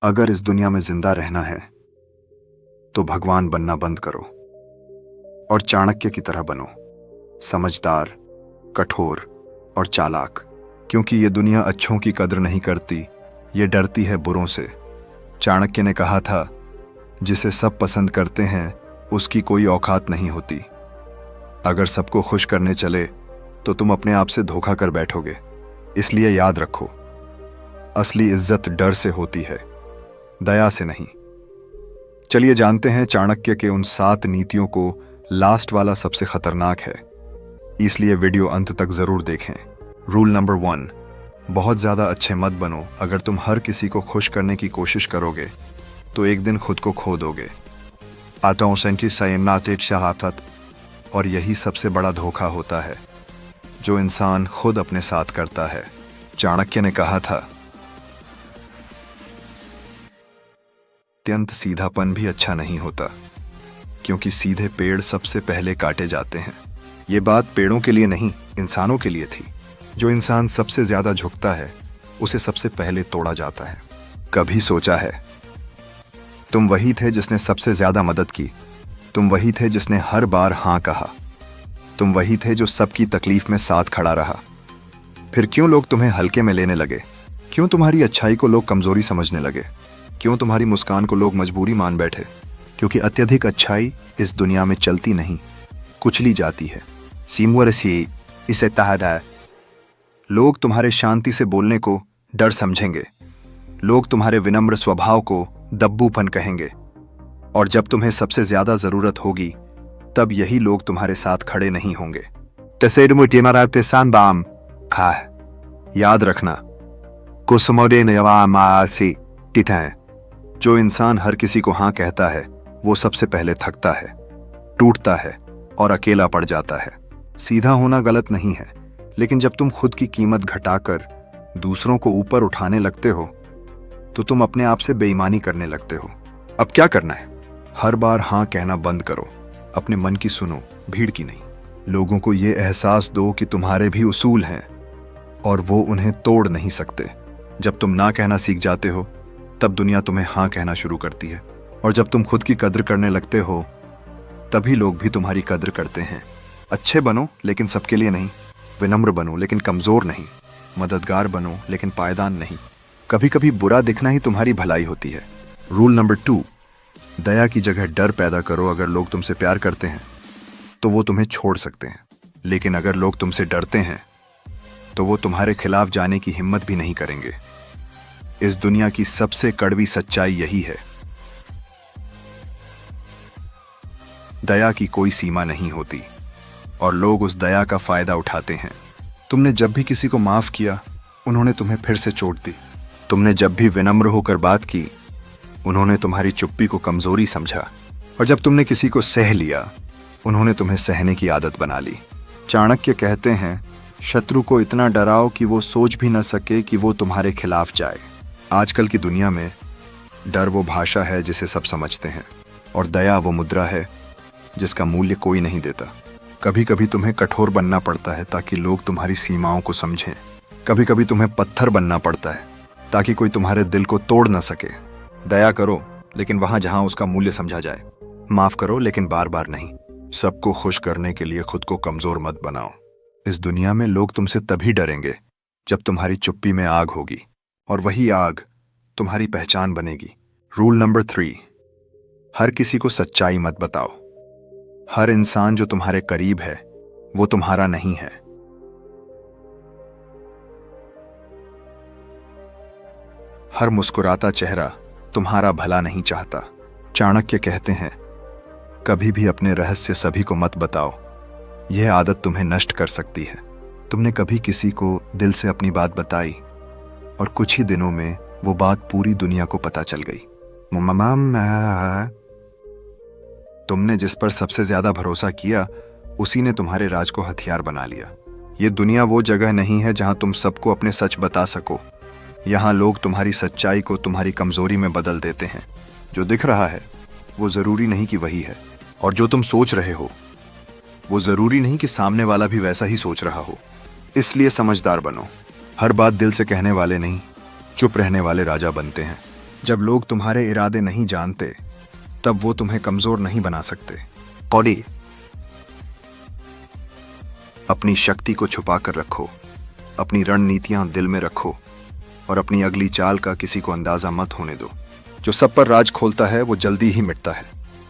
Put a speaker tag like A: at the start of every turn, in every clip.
A: अगर इस दुनिया में जिंदा रहना है तो भगवान बनना बंद करो और चाणक्य की तरह बनो, समझदार, कठोर और चालाक। क्योंकि ये दुनिया अच्छों की कद्र नहीं करती, ये डरती है बुरों से। चाणक्य ने कहा था, जिसे सब पसंद करते हैं उसकी कोई औकात नहीं होती। अगर सबको खुश करने चले तो तुम अपने आप से धोखा कर बैठोगे। इसलिए याद रखो, असली इज्जत डर से होती है, दया से नहीं। चलिए जानते हैं चाणक्य के उन 7 नीतियों को। लास्ट वाला सबसे खतरनाक है, इसलिए वीडियो अंत तक जरूर देखें। रूल नंबर 1, बहुत ज्यादा अच्छे मत बनो। अगर तुम हर किसी को खुश करने की कोशिश करोगे तो एक दिन खुद को खो दोगे। और यही सबसे बड़ा धोखा होता है जो इंसान खुद अपने साथ करता है। चाणक्य ने कहा था, अत्यंत सीधापन भी अच्छा नहीं होता, क्योंकि सीधे पेड़ सबसे पहले काटे जाते हैं। ये बात पेड़ों के लिए नहीं, इंसानों के लिए थी। जो इंसान सबसे ज्यादा झुकता है उसे सबसे पहले तोड़ा जाता है। कभी सोचा है, तुम वही थे जिसने सबसे ज्यादा मदद की, तुम वही थे जिसने हर बार हाँ कहा, तुम वही थे जो सबकी तकलीफ में साथ खड़ा रहा। फिर क्यों लोग तुम्हें हल्के में लेने लगे? क्यों तुम्हारी अच्छाई को लोग कमजोरी समझने लगे? क्यों तुम्हारी मुस्कान को लोग मजबूरी मान बैठे? क्योंकि अत्यधिक अच्छाई इस दुनिया में चलती नहीं, कुचली जाती है। इसे तहदा लोग तुम्हारे शांति से बोलने को डर समझेंगे, लोग तुम्हारे विनम्र स्वभाव को दब्बूपन कहेंगे, और जब तुम्हें सबसे ज्यादा जरूरत होगी तब यही लोग तुम्हारे साथ खड़े नहीं होंगे। याद रखना, जो इंसान हर किसी को हाँ कहता है वो सबसे पहले थकता है, टूटता है और अकेला पड़ जाता है। सीधा होना गलत नहीं है, लेकिन जब तुम खुद की कीमत घटाकर दूसरों को ऊपर उठाने लगते हो तो तुम अपने आप से बेईमानी करने लगते हो। अब क्या करना है? हर बार हाँ कहना बंद करो, अपने मन की सुनो, भीड़ की नहीं। लोगों को ये एहसास दो कि तुम्हारे भी उसूल हैं और वो उन्हें तोड़ नहीं सकते। जब तुम ना कहना सीख जाते हो तब दुनिया तुम्हें हाँ कहना शुरू करती है, और जब तुम खुद की कद्र करने लगते हो तभी लोग भी तुम्हारी कद्र करते हैं। अच्छे बनो लेकिन सबके लिए नहीं, विनम्र बनो लेकिन कमजोर नहीं, मददगार बनो लेकिन पायदान नहीं। कभी कभी बुरा दिखना ही तुम्हारी भलाई होती है। रूल नंबर 2, दया की जगह डर पैदा करो। अगर लोग तुमसे प्यार करते हैं तो वो तुम्हें छोड़ सकते हैं, लेकिन अगर लोग तुमसे डरते हैं तो वो तुम्हारे खिलाफ जाने की हिम्मत भी नहीं करेंगे। इस दुनिया की सबसे कड़वी सच्चाई यही है, दया की कोई सीमा नहीं होती और लोग उस दया का फायदा उठाते हैं। तुमने जब भी किसी को माफ किया, उन्होंने तुम्हें फिर से चोट दी। तुमने जब भी विनम्र होकर बात की, उन्होंने तुम्हारी चुप्पी को कमजोरी समझा। और जब तुमने किसी को सह लिया, उन्होंने तुम्हें सहने की आदत बना ली। चाणक्य कहते हैं, शत्रु को इतना डराओ कि वो सोच भी न सके कि वो तुम्हारे खिलाफ जाए। आजकल की दुनिया में डर वो भाषा है जिसे सब समझते हैं, और दया वो मुद्रा है जिसका मूल्य कोई नहीं देता। कभी कभी तुम्हें कठोर बनना पड़ता है ताकि लोग तुम्हारी सीमाओं को समझें। कभी कभी तुम्हें पत्थर बनना पड़ता है ताकि कोई तुम्हारे दिल को तोड़ न सके। दया करो लेकिन वहां जहां उसका मूल्य समझा जाए। माफ करो लेकिन बार बार नहीं। सबको खुश करने के लिए खुद को कमजोर मत बनाओ। इस दुनिया में लोग तुमसे तभी डरेंगे जब तुम्हारी चुप्पी में आग होगी, और वही आग तुम्हारी पहचान बनेगी। रूल नंबर 3, हर किसी को सच्चाई मत बताओ। हर इंसान जो तुम्हारे करीब है वो तुम्हारा नहीं है। हर मुस्कुराता चेहरा तुम्हारा भला नहीं चाहता। चाणक्य कहते हैं, कभी भी अपने रहस्य सभी को मत बताओ, यह आदत तुम्हें नष्ट कर सकती है। तुमने कभी किसी को दिल से अपनी बात बताई और कुछ ही दिनों में वो बात पूरी दुनिया को पता चल गई। तुमने जिस पर सबसे ज्यादा भरोसा किया, उसी ने तुम्हारे राज को हथियार बना लिया। ये दुनिया वो जगह नहीं है जहां तुम सबको अपने सच बता सको। यहाँ लोग तुम्हारी सच्चाई को तुम्हारी कमजोरी में बदल देते हैं। जो दिख रहा है वो जरूरी नहीं कि वही है, और जो तुम सोच रहे हो वो जरूरी नहीं कि सामने वाला भी वैसा ही सोच रहा हो। इसलिए समझदार बनो। हर बात दिल से कहने वाले नहीं, चुप रहने वाले राजा बनते हैं। जब लोग तुम्हारे इरादे नहीं जानते तब वो तुम्हें कमजोर नहीं बना सकते। कौड़ी, अपनी शक्ति को छुपा कर रखो, अपनी रणनीतियां दिल में रखो और अपनी अगली चाल का किसी को अंदाजा मत होने दो। जो सब पर राज खोलता है वो जल्दी ही मिटता है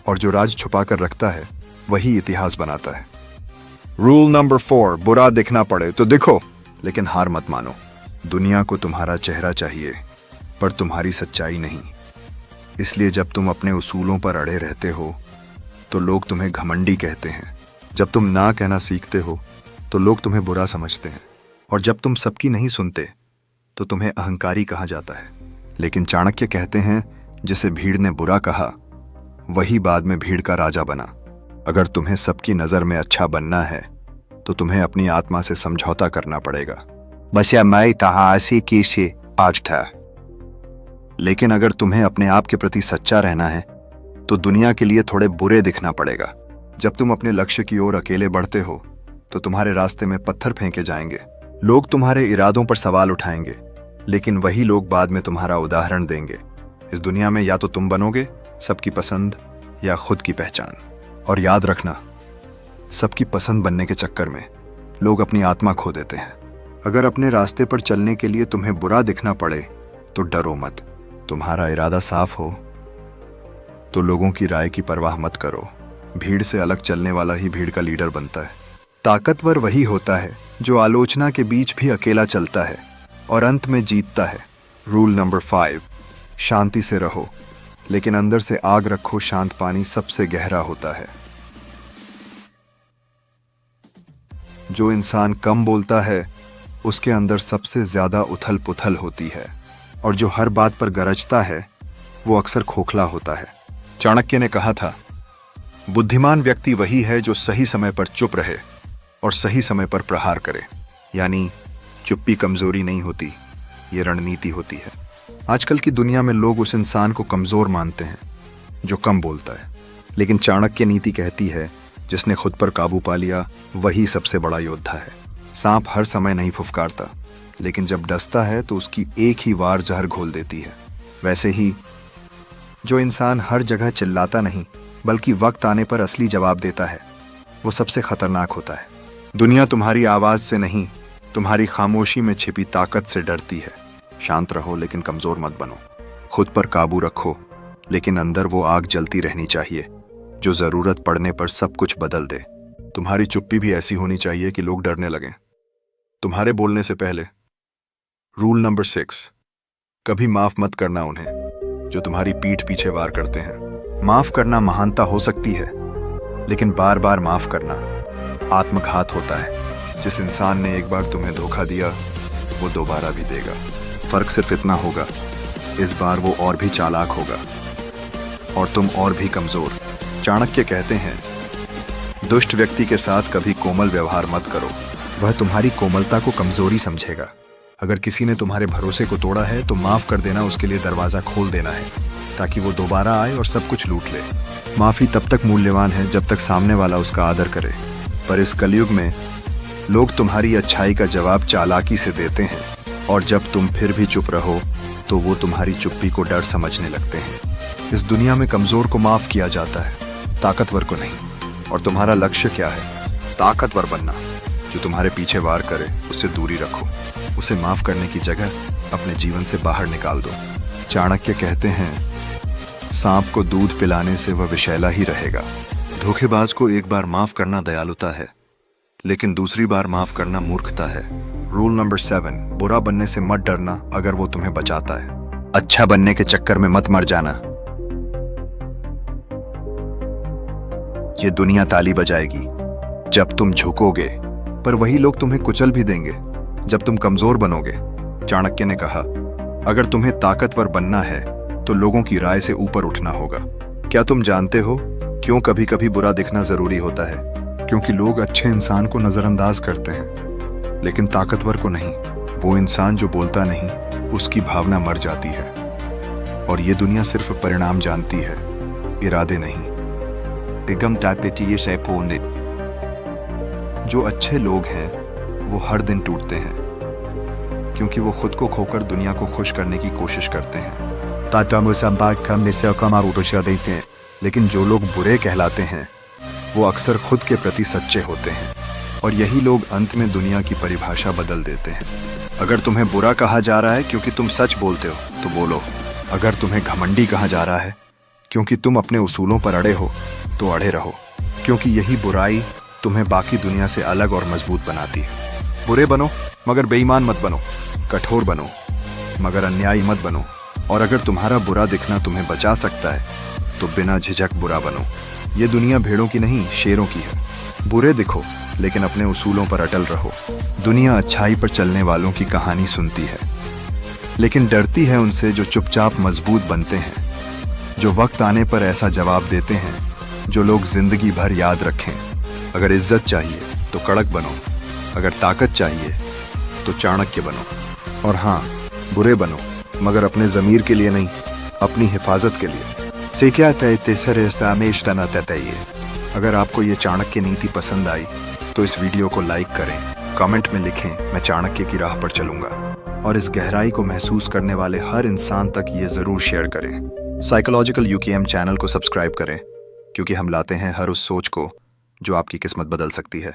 A: और जो राज छुपा कर रखता है वही इतिहास बनाता है। रूल नंबर 4, बुरा दिखना पड़े तो दिखो, लेकिन हार मत मानो। दुनिया को तुम्हारा चेहरा चाहिए पर तुम्हारी सच्चाई नहीं। इसलिए जब तुम अपने उसूलों पर अड़े रहते हो तो लोग तुम्हें घमंडी कहते हैं। जब तुम ना कहना सीखते हो तो लोग तुम्हें बुरा समझते हैं और जब तुम सबकी नहीं सुनते तो तुम्हें अहंकारी कहा जाता है। लेकिन चाणक्य कहते हैं, जिसे भीड़ ने बुरा कहा वही बाद में भीड़ का राजा बना। अगर तुम्हें सबकी नजर में अच्छा बनना है तो तुम्हें अपनी आत्मा से समझौता करना पड़ेगा। बस या मैं तहासी की से आज था। लेकिन अगर तुम्हें अपने आप के प्रति सच्चा रहना है तो दुनिया के लिए थोड़े बुरे दिखना पड़ेगा। जब तुम अपने लक्ष्य की ओर अकेले बढ़ते हो तो तुम्हारे रास्ते में पत्थर फेंके जाएंगे। लोग तुम्हारे इरादों पर सवाल उठाएंगे, लेकिन वही लोग बाद में तुम्हारा उदाहरण देंगे। इस दुनिया में या तो तुम बनोगे सबकी पसंद या खुद की पहचान। और याद रखना, सबकी पसंद बनने के चक्कर में लोग अपनी आत्मा खो देते हैं। अगर अपने रास्ते पर चलने के लिए तुम्हें बुरा दिखना पड़े तो डरो मत। तुम्हारा इरादा साफ हो तो लोगों की राय की परवाह मत करो। भीड़ से अलग चलने वाला ही भीड़ का लीडर बनता है। ताकतवर वही होता है जो आलोचना के बीच भी अकेला चलता है और अंत में जीतता है। रूल नंबर 5, शांति से रहो लेकिन अंदर से आग रखो। शांत पानी सबसे गहरा होता है। जो इंसान कम बोलता है उसके अंदर सबसे ज्यादा उथल पुथल होती है और जो हर बात पर गरजता है वो अक्सर खोखला होता है। चाणक्य ने कहा था, बुद्धिमान व्यक्ति वही है जो सही समय पर चुप रहे और सही समय पर प्रहार करे। यानी चुप्पी कमजोरी नहीं होती, ये रणनीति होती है। आजकल की दुनिया में लोग उस इंसान को कमजोर मानते हैं जो कम बोलता है, लेकिन चाणक्य नीति कहती है, जिसने खुद पर काबू पा लिया वही सबसे बड़ा योद्धा है। सांप हर समय नहीं फुफकारता, लेकिन जब डसता है तो उसकी एक ही वार जहर घोल देती है। वैसे ही जो इंसान हर जगह चिल्लाता नहीं बल्कि वक्त आने पर असली जवाब देता है वो सबसे खतरनाक होता है। दुनिया तुम्हारी आवाज से नहीं, तुम्हारी खामोशी में छिपी ताकत से डरती है। शांत रहो लेकिन कमजोर मत बनो। खुद पर काबू रखो लेकिन अंदर वो आग जलती रहनी चाहिए जो जरूरत पड़ने पर सब कुछ बदल दे। तुम्हारी चुप्पी भी ऐसी होनी चाहिए कि लोग डरने लगें तुम्हारे बोलने से पहले। रूल नंबर 6, कभी माफ मत करना उन्हें जो तुम्हारी पीठ पीछे वार करते हैं। माफ करना महानता हो सकती है, लेकिन बार बार माफ करना आत्मघात होता है। जिस इंसान ने एक बार तुम्हें धोखा दिया वो दोबारा भी देगा। फर्क सिर्फ इतना होगा, इस बार वो और भी चालाक होगा और तुम और भी कमजोर। चाणक्य कहते हैं, दुष्ट व्यक्ति के साथ कभी कोमल व्यवहार मत करो, वह तुम्हारी कोमलता को कमजोरी समझेगा। अगर किसी ने तुम्हारे भरोसे को तोड़ा है तो माफ कर देना उसके लिए दरवाजा खोल देना है ताकि वो दोबारा आए और सब कुछ लूट ले। माफी तब तक मूल्यवान है जब तक सामने वाला उसका आदर करे, पर इस कलयुग में लोग तुम्हारी अच्छाई का जवाब चालाकी से देते हैं और जब तुम फिर भी चुप रहो तो वो तुम्हारी चुप्पी को डर समझने लगते हैं। इस दुनिया में कमजोर को माफ किया जाता है, ताकतवर को नहीं। और तुम्हारा लक्ष्य क्या है? ताकतवर बनना। जो तुम्हारे पीछे वार करे उससे दूरी रखो, उसे माफ करने की जगह अपने जीवन से बाहर निकाल दो। चाणक्य कहते हैं, सांप को दूध पिलाने से वह विषैला ही रहेगा। धोखेबाज को एक बार माफ करना दयालुता है, लेकिन दूसरी बार माफ करना मूर्खता है। रूल नंबर 7, बुरा बनने से मत डरना अगर वो तुम्हें बचाता है। अच्छा बनने के चक्कर में मत मर जाना। ये दुनिया ताली बजाएगी जब तुम झुकोगे, पर वही लोग तुम्हें कुचल भी देंगे जब तुम कमजोर बनोगे। चाणक्य ने कहा, अगर तुम्हें ताकतवर बनना है तो लोगों की राय से ऊपर उठना होगा। क्या तुम जानते हो क्यों कभी कभी बुरा दिखना जरूरी होता है? क्योंकि लोग अच्छे इंसान को नजरअंदाज करते हैं, लेकिन ताकतवर को नहीं। वो इंसान जो बोलता नहीं, उसकी भावना मर जाती है। और ये दुनिया सिर्फ परिणाम जानती है, इरादे नहीं। जो अच्छे लोग हैं वो हर दिन टूटते हैं, क्योंकि वो खुद को खोकर दुनिया को खुश करने की कोशिश करते हैं। तातम संपर्क करने से अकमार उठोशा देते हैं। लेकिन जो लोग बुरे कहलाते हैं वो अक्सर खुद के प्रति सच्चे होते हैं, और यही लोग अंत में दुनिया की परिभाषा बदल देते हैं। अगर तुम्हें बुरा कहा जा रहा है क्योंकि तुम सच बोलते हो तो बोलो। अगर तुम्हें घमंडी कहा जा रहा है क्योंकि तुम अपने उसूलों पर अड़े हो तो अड़े रहो, क्योंकि यही बुराई तुम्हें बाकी दुनिया से अलग और मजबूत बनाती है। बुरे बनो मगर बेईमान मत बनो, कठोर बनो मगर अन्यायी मत बनो, और अगर तुम्हारा बुरा दिखना तुम्हें बचा सकता है तो बिना झिझक बुरा बनो। ये दुनिया भेड़ों की नहीं शेरों की है। बुरे दिखो लेकिन अपने उसूलों पर अटल रहो। दुनिया अच्छाई पर चलने वालों की कहानी सुनती है, लेकिन डरती है उनसे जो चुपचाप मजबूत बनते हैं, जो वक्त आने पर ऐसा जवाब देते हैं जो लोग जिंदगी भर याद रखें। अगर इज्जत चाहिए तो कड़क बनो, अगर ताकत चाहिए तो चाणक्य बनो, और हाँ, बुरे बनो मगर अपने ज़मीर के लिए नहीं, अपनी हिफाजत के लिए। अगर आपको ये चाणक्य नीति पसंद आई तो इस वीडियो को लाइक करें, कमेंट में लिखें मैं चाणक्य की राह पर चलूंगा, और इस गहराई को महसूस करने वाले हर इंसान तक ये ज़रूर शेयर करें। साइकोलॉजिकल यूकेएम चैनल को सब्सक्राइब करें, क्योंकि हम लाते हैं हर उस सोच को जो आपकी किस्मत बदल सकती है।